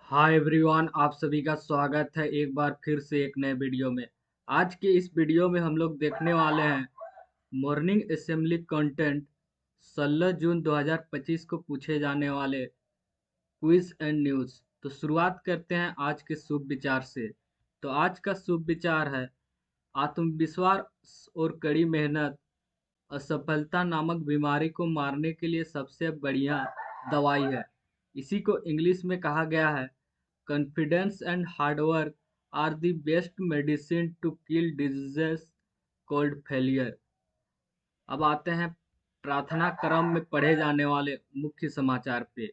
Hi everyone, आप सभी का स्वागत है एक बार फिर से एक नए वीडियो में। आज के इस वीडियो में हम लोग देखने वाले हैं मॉर्निंग असेंबली कंटेंट 16 जून 2025 को पूछे जाने वाले क्विज एंड न्यूज़। तो शुरुआत करते हैं आज के शुभ विचार से। तो आज का शुभ विचार है आत्मविश्वास और कड़ी मेहनत असफलता नामक बीमारी को मारने के लिए सबसे बढ़िया दवाई है। इसी को इंग्लिश में कहा गया है confidence and hard work are the best medicine to kill diseases called failure. अब आते हैं प्रार्थना क्रम में पढ़े जाने वाले मुख्य समाचार पे,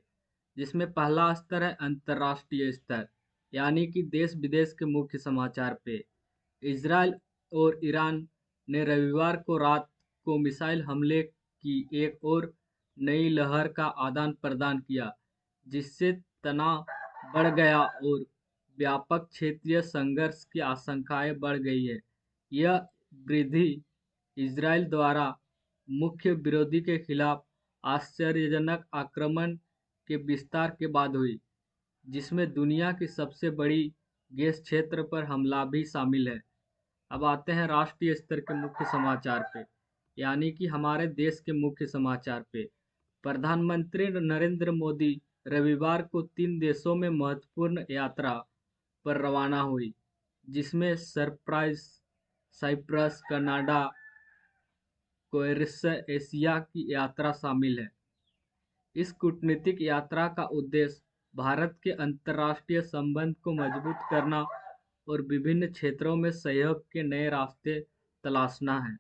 जिसमें पहला स्तर है अंतर्राष्ट्रीय स्तर, यानी कि देश विदेश के मुख्य समाचार पे। इजराइल और ईरान ने रविवार को रात को मिसाइल हमले की एक और नई लहर का आदान प्रदान किया, जिससे तनाव बढ़ गया और व्यापक क्षेत्रीय संघर्ष की आशंकाएं बढ़ गई है। यह वृद्धि इजराइल द्वारा मुख्य विरोधी के खिलाफ आश्चर्यजनक आक्रमण के विस्तार के बाद हुई, जिसमें दुनिया की सबसे बड़ी गैस क्षेत्र पर हमला भी शामिल है। अब आते हैं राष्ट्रीय स्तर के मुख्य समाचार पे, यानी कि हमारे देश के मुख्य समाचार पे। प्रधानमंत्री नरेंद्र मोदी रविवार को 3 देशों में महत्वपूर्ण यात्रा पर रवाना हुई, जिसमें साइप्रस, कनाडा, एशिया की यात्रा शामिल है। इस कूटनीतिक यात्रा का उद्देश्य भारत के अंतर्राष्ट्रीय संबंध को मजबूत करना और विभिन्न क्षेत्रों में सहयोग के नए रास्ते तलाशना है।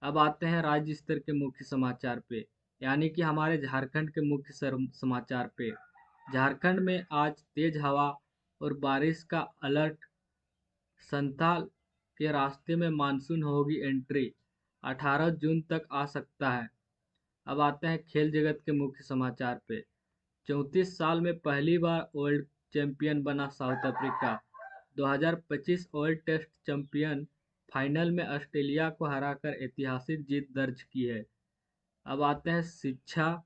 अब आते हैं राज्य स्तर के मुख्य समाचार पे, यानी कि हमारे झारखंड के मुख्य समाचार पे। झारखंड में आज तेज हवा और बारिश का अलर्ट। संथाल के रास्ते में मानसून होगी एंट्री, 18 जून तक आ सकता है। अब आते हैं खेल जगत के मुख्य समाचार पे। 34 साल में पहली बार वर्ल्ड चैंपियन बना South Africa. 2025 world test champion final में ऑस्ट्रेलिया को हराकर ऐतिहासिक जीत दर्ज की है। अब आते हैं शिक्षा,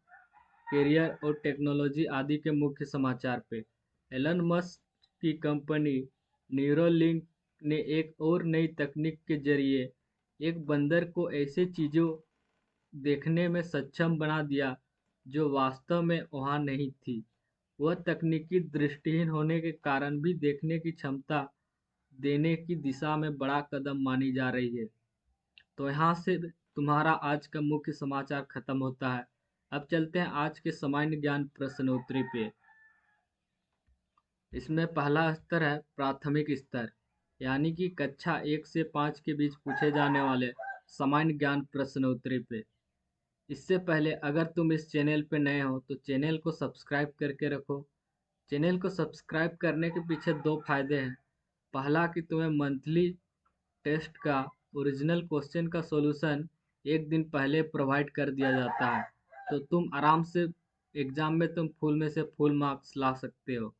करियर और टेक्नोलॉजी आदि के मुख्य समाचार पे। एलन मस्क की कंपनी न्यूरोलिंक ने एक और नई तकनीक के जरिए एक बंदर को ऐसी चीज़ों देखने में सक्षम बना दिया जो वास्तव में वहाँ नहीं थी। वह तकनीकी दृष्टिहीन होने के कारण भी देखने की क्षमता देने की दिशा में बड़ा कदम मानी जा रही है। तो यहाँ से तुम्हारा आज का मुख्य समाचार खत्म होता है। अब चलते हैं आज के सामान्य ज्ञान प्रश्नोत्तरी पे। इसमें पहला स्तर है प्राथमिक स्तर, यानी कि कक्षा 1 से 5 के बीच पूछे जाने वाले सामान्य ज्ञान प्रश्नोत्तरी पे। इससे पहले अगर तुम इस चैनल पे नए हो तो चैनल को सब्सक्राइब करके रखो। चैनल को सब्सक्राइब करने के पीछे दो फायदे हैं। पहला कि तुम्हें मंथली टेस्ट का ओरिजिनल क्वेश्चन का सॉल्यूशन एक दिन पहले प्रोवाइड कर दिया जाता है, तो तुम आराम से एग्ज़ाम में तुम फुल में से फुल मार्क्स ला सकते हो।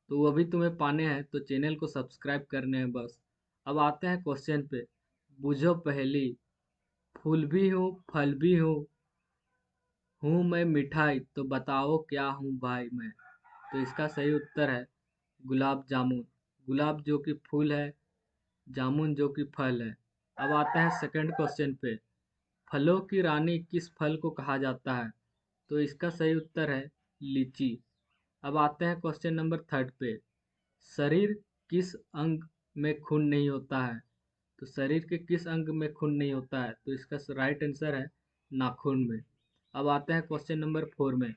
तो वो भी तुम्हें पाने हैं तो चैनल को सब्सक्राइब करने हैं बस। अब आते हैं क्वेश्चन पे। बुझो पहली, फूल भी हूँ फल भी हूँ मैं मिठाई, तो बताओ क्या हूँ भाई मैं। तो इसका सही उत्तर है गुलाब जामुन। गुलाब जो कि फूल है, जामुन जो कि फल है। अब आते हैं सेकंड क्वेश्चन पे। फलों की रानी किस फल को कहा जाता है? तो इसका सही उत्तर है लीची। अब आते हैं क्वेश्चन नंबर थर्ड पे। शरीर किस अंग में खून नहीं होता है? तो शरीर के किस अंग में खून नहीं होता है? तो इसका राइट आंसर है नाखून में। अब आते हैं क्वेश्चन नंबर 4 में।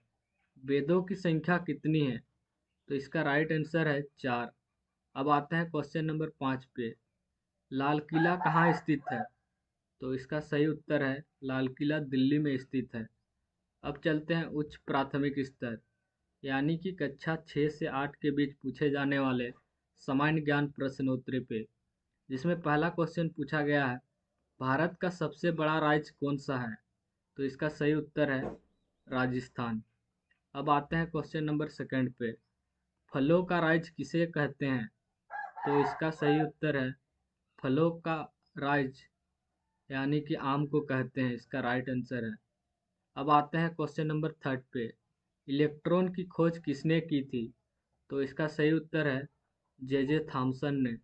वेदों की संख्या कितनी है? तो इसका राइट आंसर है 4। अब आते हैं क्वेश्चन नंबर 5 पे। लाल किला कहाँ स्थित है? तो इसका सही उत्तर है लाल किला दिल्ली में स्थित है। अब चलते हैं उच्च प्राथमिक स्तर, यानी कि कक्षा 6 से 8 के बीच पूछे जाने वाले सामान्य ज्ञान प्रश्नोत्तरी पे, जिसमें पहला क्वेश्चन पूछा गया है भारत का सबसे बड़ा राज्य कौन सा है? तो इसका सही उत्तर है राजस्थान। अब आते हैं क्वेश्चन नंबर सेकंड पे। फलों का राज्य किसे कहते हैं? तो इसका सही उत्तर है फलों का राज्य, यानी कि आम को कहते हैं। इसका राइट आंसर है। अब आते हैं क्वेश्चन नंबर थर्ड पे। इलेक्ट्रॉन की खोज किसने की थी? तो इसका सही उत्तर है जे थॉमसन ने।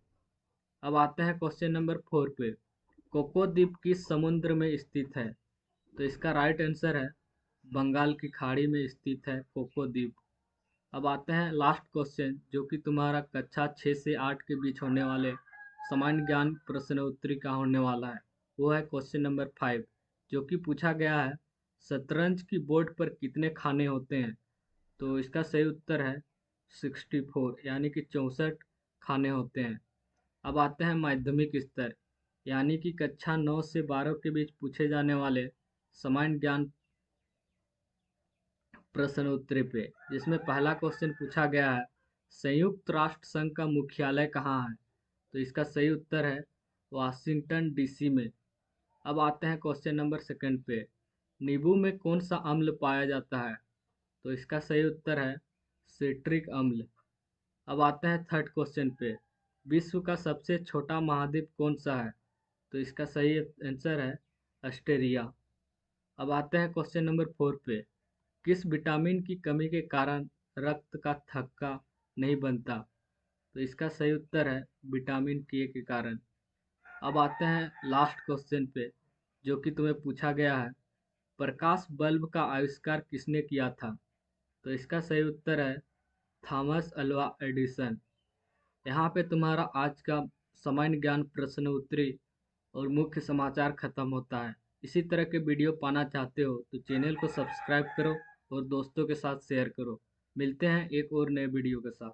अब आते हैं क्वेश्चन नंबर 4 पे। कोको द्वीप किस समुद्र में स्थित है? तो इसका राइट आंसर है बंगाल की खाड़ी में स्थित है कोको द्वीप। अब आते हैं लास्ट क्वेश्चन, जो कि तुम्हारा कक्षा 6 से 8 के बीच होने वाले सामान्य ज्ञान प्रश्नोत्तरी का होने वाला है। वो है क्वेश्चन नंबर 5, जो कि पूछा गया है शतरंज की बोर्ड पर कितने खाने होते हैं? तो इसका सही उत्तर है 64, यानी कि 64 खाने होते हैं। अब आते हैं माध्यमिक स्तर, यानी कि कक्षा 9 से 12 के बीच पूछे जाने वाले सामान्य ज्ञान प्रश्नोत्तरी पे, जिसमें पहला क्वेश्चन पूछा गया है संयुक्त राष्ट्र संघ का मुख्यालय कहाँ है? तो इसका सही उत्तर है वाशिंगटन डीसी में। अब आते हैं क्वेश्चन नंबर 2 पे। नींबू में कौन सा अम्ल पाया जाता है? तो इसका सही उत्तर है सिट्रिक अम्ल। अब आते हैं थर्ड क्वेश्चन पे। विश्व का सबसे छोटा महाद्वीप कौन सा है? तो इसका सही आंसर है ऑस्ट्रेलिया। अब आते हैं क्वेश्चन नंबर 4 पे। किस विटामिन की कमी के कारण रक्त का थक्का नहीं बनता? तो इसका सही उत्तर है विटामिन के कारण। अब आते हैं लास्ट क्वेश्चन पे, जो कि तुम्हें पूछा गया है प्रकाश बल्ब का आविष्कार किसने किया था? तो इसका सही उत्तर है थॉमस अल्वा एडिसन। यहाँ पे तुम्हारा आज का सामान्य ज्ञान प्रश्न उत्तरी और मुख्य समाचार खत्म होता है। इसी तरह के वीडियो पाना चाहते हो तो चैनल को सब्सक्राइब करो और दोस्तों के साथ शेयर करो। मिलते हैं एक और नए वीडियो के साथ।